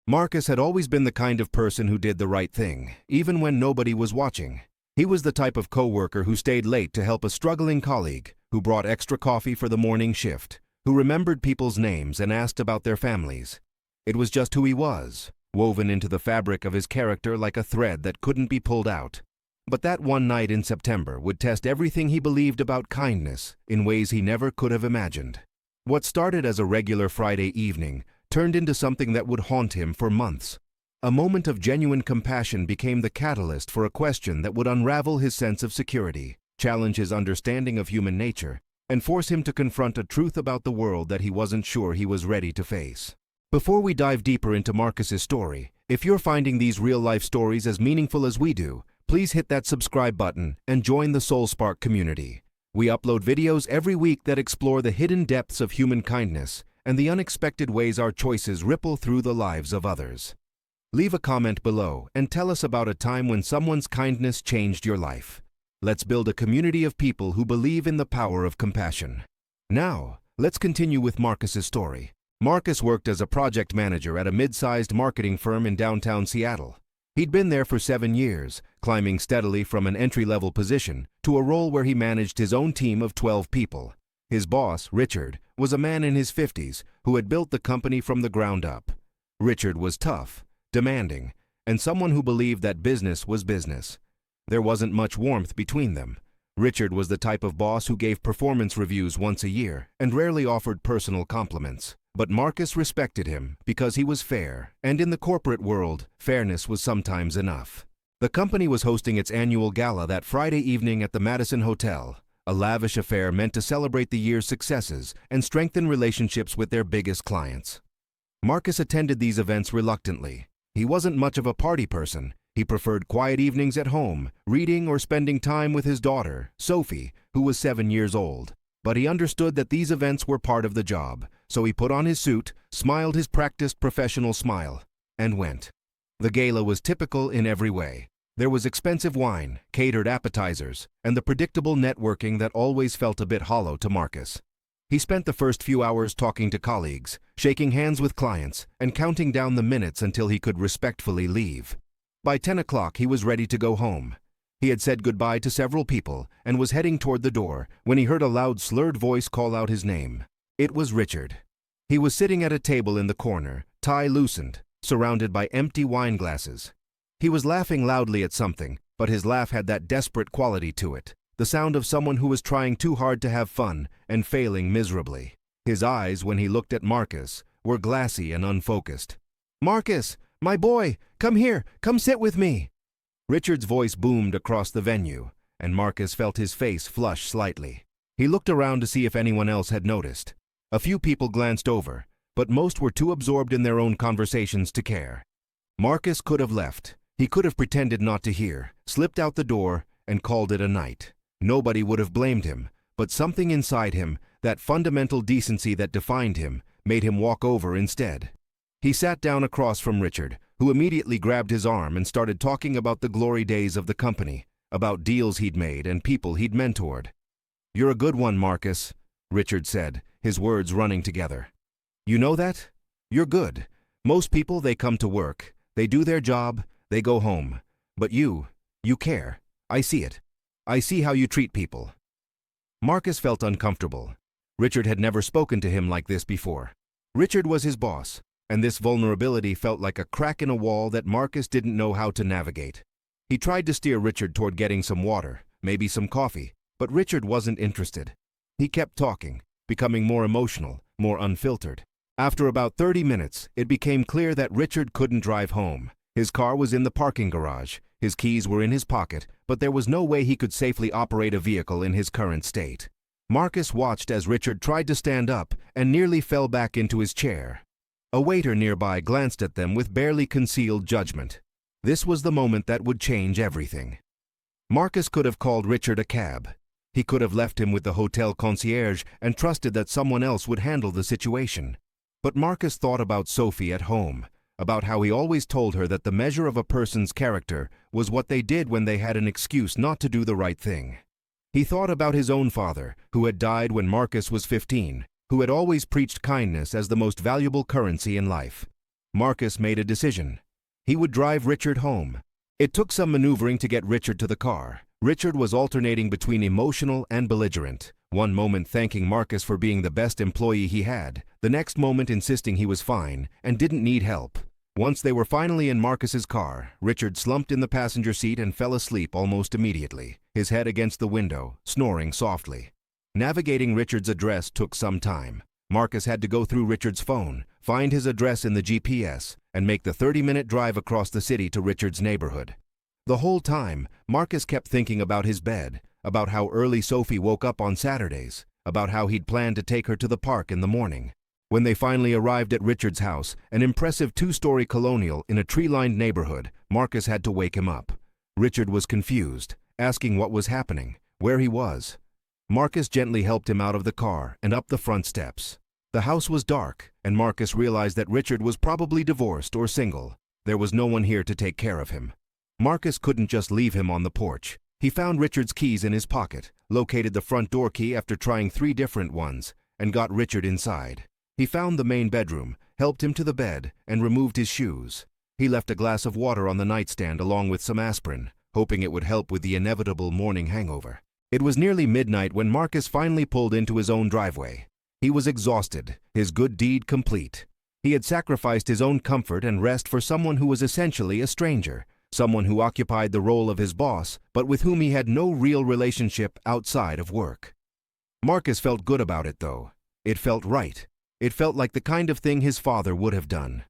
Marcus had always been the kind of person who did the right thing, even when nobody was watching. He was the type of coworker who stayed late to help a struggling colleague, who brought extra coffee for the morning shift, who remembered people's names and asked about their families. It was just who he was, woven into the fabric of his character like a thread that couldn't be pulled out. But that one night in September would test everything he believed about kindness in ways he never could have imagined. What started as a regular Friday evening turned into something that would haunt him for months. A moment of genuine compassion became the catalyst for a question that would unravel his sense of security, challenge his understanding of human nature, and force him to confront a truth about the world that he wasn't sure he was ready to face. Before we dive deeper into Marcus's story, if you're finding these real-life stories as meaningful as we do, please hit that subscribe button and join the SoulSpark community. We upload videos every week that explore the hidden depths of human kindness and the unexpected ways our choices ripple through the lives of others. Leave a comment below and tell us about a time when someone's kindness changed your life. Let's build a community of people who believe in the power of compassion. Now, let's continue with Marcus's story. Marcus worked as a project manager at a mid-sized marketing firm in downtown Seattle. He'd been there for 7 years, climbing steadily from an entry-level position to a role where he managed his own team of 12 people. His boss, Richard, was a man in his 50s who had built the company from the ground up. Richard was tough, demanding, and someone who believed that business was business. There wasn't much warmth between them. Richard was the type of boss who gave performance reviews once a year and rarely offered personal compliments. But Marcus respected him because he was fair, and in the corporate world, fairness was sometimes enough. The company was hosting its annual gala that Friday evening at the Madison Hotel, a lavish affair meant to celebrate the year's successes and strengthen relationships with their biggest clients. Marcus attended these events reluctantly. He wasn't much of a party person. He preferred quiet evenings at home, reading or spending time with his daughter, Sophie, who was 7 years old. But he understood that these events were part of the job, so he put on his suit, smiled his practiced professional smile, and went. The gala was typical in every way. There was expensive wine, catered appetizers, and the predictable networking that always felt a bit hollow to Marcus. He spent the first few hours talking to colleagues, shaking hands with clients, and counting down the minutes until he could respectfully leave. By 10 o'clock, he was ready to go home. He had said goodbye to several people and was heading toward the door when he heard a loud, slurred voice call out his name. It was Richard. He was sitting at a table in the corner, tie loosened, surrounded by empty wine glasses. He was laughing loudly at something, but his laugh had that desperate quality to it, the sound of someone who was trying too hard to have fun and failing miserably. His eyes, when he looked at Marcus, were glassy and unfocused. "Marcus, my boy, come here, come sit with me." Richard's voice boomed across the venue, and Marcus felt his face flush slightly. He looked around to see if anyone else had noticed. A few people glanced over, but most were too absorbed in their own conversations to care. Marcus could have left. He could have pretended not to hear, slipped out the door, and called it a night. Nobody would have blamed him, but something inside him, that fundamental decency that defined him, made him walk over instead. He sat down across from Richard, who immediately grabbed his arm and started talking about the glory days of the company, about deals he'd made and people he'd mentored. "You're a good one, Marcus," Richard said, his words running together. "You know that? You're good. Most people, they come to work, they do their job, they go home. But you care. I see it. I see how you treat people." Marcus felt uncomfortable. Richard had never spoken to him like this before. Richard was his boss, and this vulnerability felt like a crack in a wall that Marcus didn't know how to navigate. He tried to steer Richard toward getting some water, maybe some coffee, but Richard wasn't interested. He kept talking, becoming more emotional, more unfiltered. After about 30 minutes, it became clear that Richard couldn't drive home. His car was in the parking garage, his keys were in his pocket, but there was no way he could safely operate a vehicle in his current state. Marcus watched as Richard tried to stand up and nearly fell back into his chair. A waiter nearby glanced at them with barely concealed judgment. This was the moment that would change everything. Marcus could have called Richard a cab. He could have left him with the hotel concierge and trusted that someone else would handle the situation. But Marcus thought about Sophie at home, about how he always told her that the measure of a person's character was what they did when they had an excuse not to do the right thing. He thought about his own father, who had died when Marcus was 15, who had always preached kindness as the most valuable currency in life. Marcus made a decision. He would drive Richard home. It took some maneuvering to get Richard to the car. Richard was alternating between emotional and belligerent. One moment thanking Marcus for being the best employee he had, the next moment insisting he was fine and didn't need help. Once they were finally in Marcus's car, Richard slumped in the passenger seat and fell asleep almost immediately, his head against the window, snoring softly. Navigating Richard's address took some time. Marcus had to go through Richard's phone, find his address in the GPS, and make the 30-minute drive across the city to Richard's neighborhood. The whole time, Marcus kept thinking about his bed, about how early Sophie woke up on Saturdays, about how he'd planned to take her to the park in the morning. When they finally arrived at Richard's house, an impressive 2-story colonial in a tree-lined neighborhood, Marcus had to wake him up. Richard was confused, asking what was happening, where he was. Marcus gently helped him out of the car and up the front steps. The house was dark, and Marcus realized that Richard was probably divorced or single. There was no one here to take care of him. Marcus couldn't just leave him on the porch. He found Richard's keys in his pocket, located the front door key after trying 3 different ones, and got Richard inside. He found the main bedroom, helped him to the bed, and removed his shoes. He left a glass of water on the nightstand along with some aspirin, hoping it would help with the inevitable morning hangover. It was nearly midnight when Marcus finally pulled into his own driveway. He was exhausted, his good deed complete. He had sacrificed his own comfort and rest for someone who was essentially a stranger, someone who occupied the role of his boss, but with whom he had no real relationship outside of work. Marcus felt good about it, though. It felt right. It felt like the kind of thing his father would have done.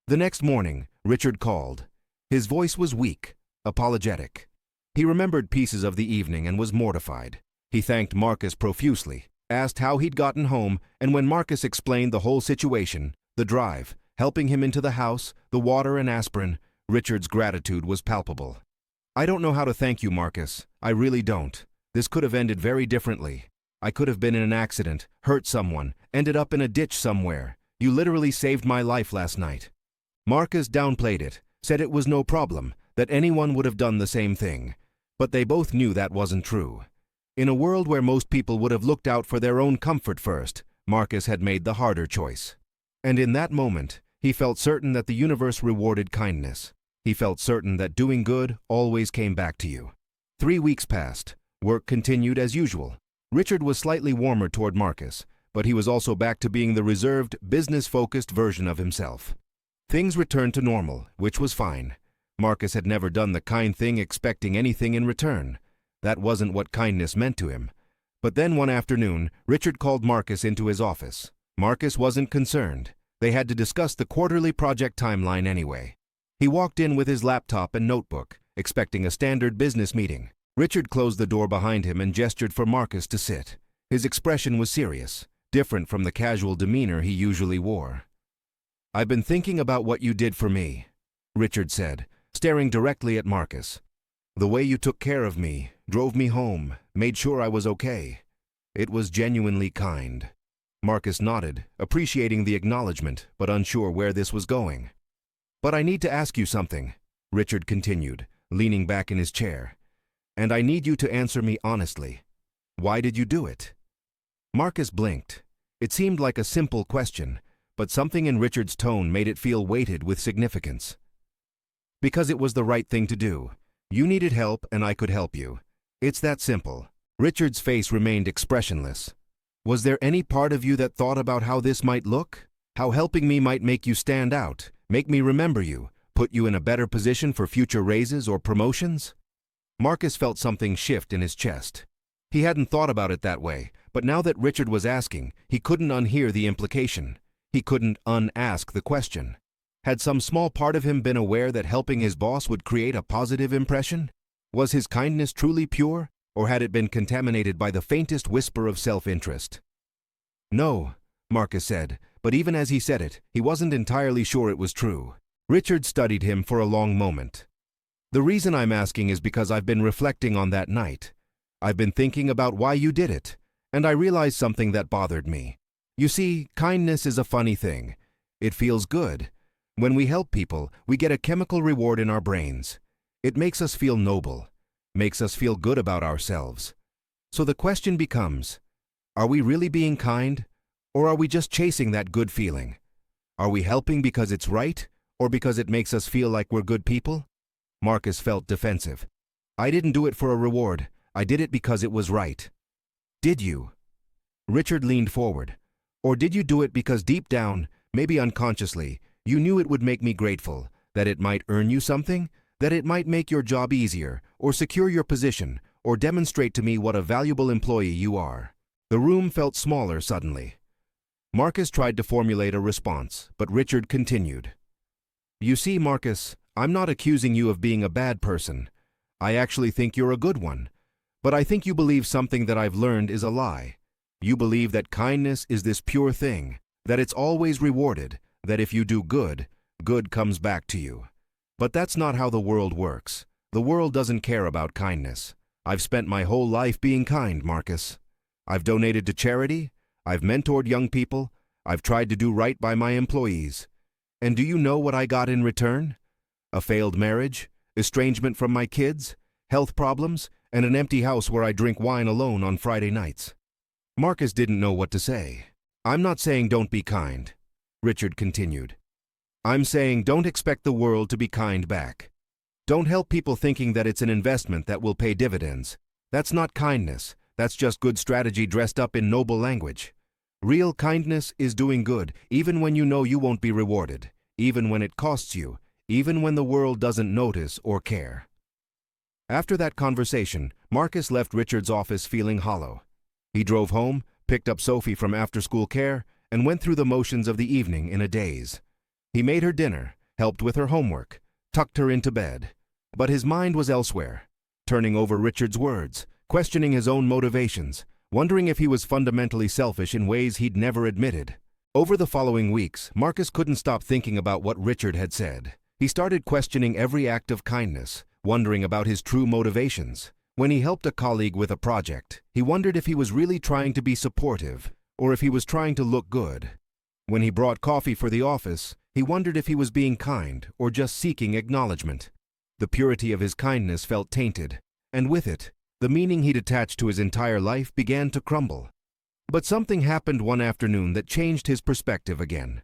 The next morning, Richard called. His voice was weak, apologetic. He remembered pieces of the evening and was mortified. He thanked Marcus profusely, asked how he'd gotten home, and when Marcus explained the whole situation, the drive, helping him into the house, the water and aspirin, Richard's gratitude was palpable. "I don't know how to thank you, Marcus. I really don't. This could have ended very differently. I could have been in an accident, hurt someone, ended up in a ditch somewhere. You literally saved my life last night." Marcus downplayed it, said it was no problem, that anyone would have done the same thing. But they both knew that wasn't true. In a world where most people would have looked out for their own comfort first, Marcus had made the harder choice. And in that moment, he felt certain that the universe rewarded kindness. He felt certain that doing good always came back to you. 3 weeks passed. Work continued as usual. Richard was slightly warmer toward Marcus, but he was also back to being the reserved, business-focused version of himself. Things returned to normal, which was fine. Marcus had never done the kind thing expecting anything in return. That wasn't what kindness meant to him. But then one afternoon, Richard called Marcus into his office. Marcus wasn't concerned. They had to discuss the quarterly project timeline anyway. He walked in with his laptop and notebook, expecting a standard business meeting. Richard closed the door behind him and gestured for Marcus to sit. His expression was serious, different from the casual demeanor he usually wore. "I've been thinking about what you did for me," Richard said, staring directly at Marcus. "The way you took care of me, drove me home, made sure I was okay. It was genuinely kind." Marcus nodded, appreciating the acknowledgement, but unsure where this was going. "But I need to ask you something," Richard continued, leaning back in his chair. "And I need you to answer me honestly. Why did you do it?" Marcus blinked. It seemed like a simple question, but something in Richard's tone made it feel weighted with significance. "Because it was the right thing to do. You needed help and I could help you. It's that simple." Richard's face remained expressionless. "Was there any part of you that thought about how this might look? How helping me might make you stand out, make me remember you, put you in a better position for future raises or promotions?" Marcus felt something shift in his chest. He hadn't thought about it that way, but now that Richard was asking, he couldn't unhear the implication. He couldn't unask the question. Had some small part of him been aware that helping his boss would create a positive impression? Was his kindness truly pure, or had it been contaminated by the faintest whisper of self-interest? "No," Marcus said, but even as he said it, he wasn't entirely sure it was true. Richard studied him for a long moment. "The reason I'm asking is because I've been reflecting on that night. I've been thinking about why you did it, and I realized something that bothered me. You see, kindness is a funny thing. It feels good. When we help people, we get a chemical reward in our brains. It makes us feel noble, makes us feel good about ourselves. So the question becomes, are we really being kind, or are we just chasing that good feeling? Are we helping because it's right, or because it makes us feel like we're good people? Marcus felt defensive. I didn't do it for a reward. I did it because it was right. Did you? Richard leaned forward. Or did you do it because deep down, maybe unconsciously, you knew it would make me grateful, that it might earn you something, that it might make your job easier, or secure your position, or demonstrate to me what a valuable employee you are? The room felt smaller suddenly. Marcus tried to formulate a response, but Richard continued. You see, Marcus, I'm not accusing you of being a bad person. I actually think you're a good one. But I think you believe something that I've learned is a lie. You believe that kindness is this pure thing, that it's always rewarded, that if you do good, good comes back to you. But that's not how the world works. The world doesn't care about kindness. I've spent my whole life being kind, Marcus. I've donated to charity, I've mentored young people, I've tried to do right by my employees. And do you know what I got in return? A failed marriage, estrangement from my kids, health problems, and an empty house where I drink wine alone on Friday nights. Marcus didn't know what to say. I'm not saying don't be kind, Richard continued. I'm saying don't expect the world to be kind back. Don't help people thinking that it's an investment that will pay dividends. That's not kindness. That's just good strategy dressed up in noble language. Real kindness is doing good, even when you know you won't be rewarded, even when it costs you, even when the world doesn't notice or care. After that conversation, Marcus left Richard's office feeling hollow. He drove home, picked up Sophie from after-school care, and went through the motions of the evening in a daze. He made her dinner, helped with her homework, tucked her into bed. But his mind was elsewhere, turning over Richard's words, questioning his own motivations, wondering if he was fundamentally selfish in ways he'd never admitted. Over the following weeks, Marcus couldn't stop thinking about what Richard had said. He started questioning every act of kindness, wondering about his true motivations. When he helped a colleague with a project, he wondered if he was really trying to be supportive, or if he was trying to look good. When he brought coffee for the office, he wondered if he was being kind or just seeking acknowledgement. The purity of his kindness felt tainted, and with it, the meaning he'd attached to his entire life began to crumble. But something happened one afternoon that changed his perspective again.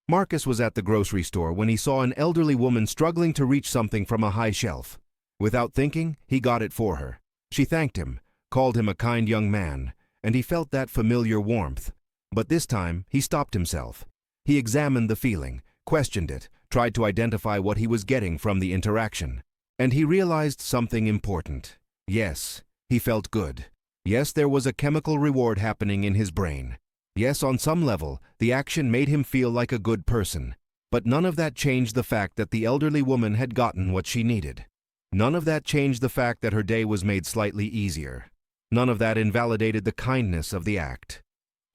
Marcus was at the grocery store when he saw an elderly woman struggling to reach something from a high shelf. Without thinking, he got it for her. She thanked him, called him a kind young man, and he felt that familiar warmth. But this time, he stopped himself. He examined the feeling, questioned it, tried to identify what he was getting from the interaction. And he realized something important. Yes, he felt good. Yes, there was a chemical reward happening in his brain. Yes, on some level, the action made him feel like a good person. But none of that changed the fact that the elderly woman had gotten what she needed. None of that changed the fact that her day was made slightly easier. None of that invalidated the kindness of the act.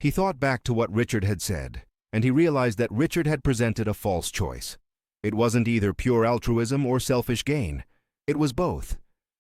He thought back to what Richard had said, and he realized that Richard had presented a false choice. It wasn't either pure altruism or selfish gain. It was both.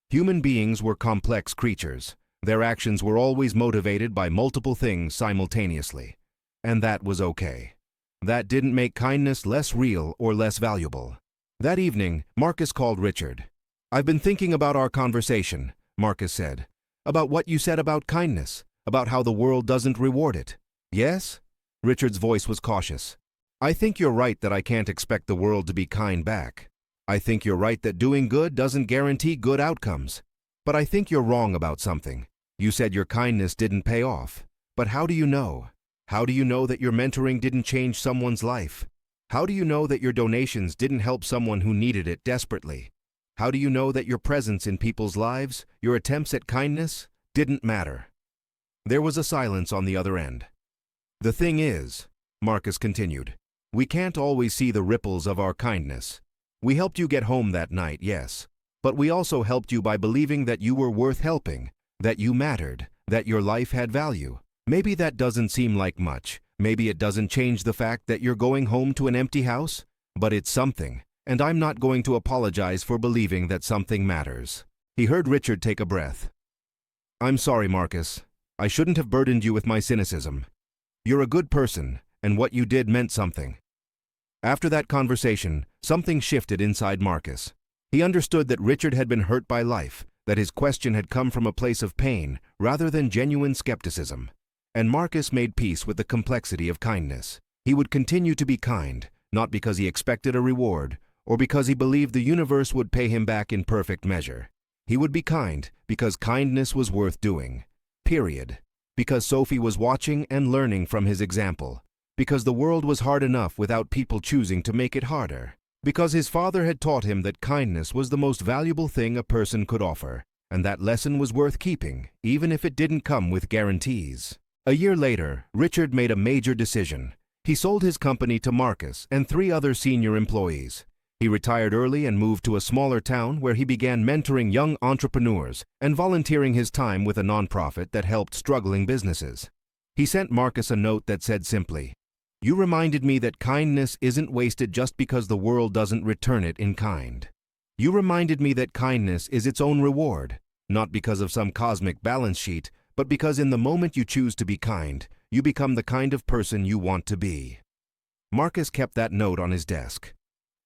Human beings were complex creatures. Their actions were always motivated by multiple things simultaneously. And that was okay. That didn't make kindness less real or less valuable. That evening, Marcus called Richard. I've been thinking about our conversation, Marcus said. About what you said about kindness, about how the world doesn't reward it. Yes? Richard's voice was cautious. I think you're right that I can't expect the world to be kind back. I think you're right that doing good doesn't guarantee good outcomes. But I think you're wrong about something. You said your kindness didn't pay off. But how do you know? How do you know that your mentoring didn't change someone's life? How do you know that your donations didn't help someone who needed it desperately? How do you know that your presence in people's lives, your attempts at kindness, didn't matter? There was a silence on the other end. The thing is, Marcus continued, we can't always see the ripples of our kindness. We helped you get home that night, yes, but we also helped you by believing that you were worth helping, that you mattered, that your life had value. Maybe that doesn't seem like much. Maybe it doesn't change the fact that you're going home to an empty house, but it's something. And I'm not going to apologize for believing that something matters. He heard Richard take a breath. I'm sorry, Marcus. I shouldn't have burdened you with my cynicism. You're a good person, and what you did meant something. After that conversation, something shifted inside Marcus. He understood that Richard had been hurt by life, that his question had come from a place of pain rather than genuine skepticism. And Marcus made peace with the complexity of kindness. He would continue to be kind, not because he expected a reward, or because he believed the universe would pay him back in perfect measure. He would be kind because kindness was worth doing. Period. Because Sophie was watching and learning from his example. Because the world was hard enough without people choosing to make it harder. Because his father had taught him that kindness was the most valuable thing a person could offer, and that lesson was worth keeping, even if it didn't come with guarantees. A year later, Richard made a major decision. He sold his company to Marcus and 3 other senior employees. He retired early and moved to a smaller town where he began mentoring young entrepreneurs and volunteering his time with a nonprofit that helped struggling businesses. He sent Marcus a note that said simply, "You reminded me that kindness isn't wasted just because the world doesn't return it in kind. You reminded me that kindness is its own reward, not because of some cosmic balance sheet, but because in the moment you choose to be kind, you become the kind of person you want to be." Marcus kept that note on his desk.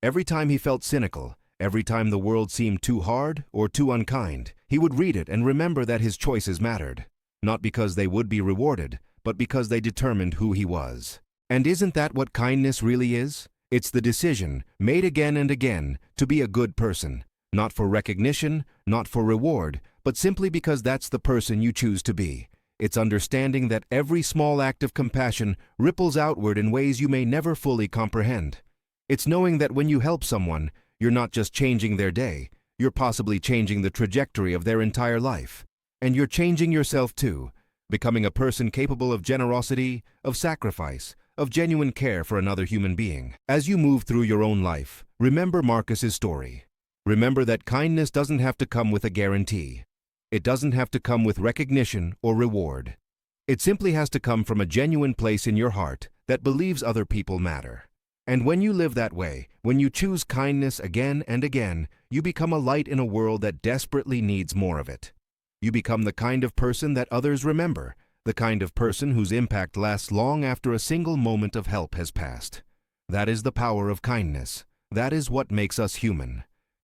Every time he felt cynical, every time the world seemed too hard or too unkind, he would read it and remember that his choices mattered, not because they would be rewarded, but because they determined who he was. And isn't that what kindness really is? It's the decision, made again and again, to be a good person, not for recognition, not for reward, but simply because that's the person you choose to be. It's understanding that every small act of compassion ripples outward in ways you may never fully comprehend. It's knowing that when you help someone, you're not just changing their day, you're possibly changing the trajectory of their entire life. And you're changing yourself too, becoming a person capable of generosity, of sacrifice, of genuine care for another human being. As you move through your own life, remember Marcus's story. Remember that kindness doesn't have to come with a guarantee. It doesn't have to come with recognition or reward. It simply has to come from a genuine place in your heart that believes other people matter. And when you live that way, when you choose kindness again and again, you become a light in a world that desperately needs more of it. You become the kind of person that others remember, the kind of person whose impact lasts long after a single moment of help has passed. That is the power of kindness. That is what makes us human.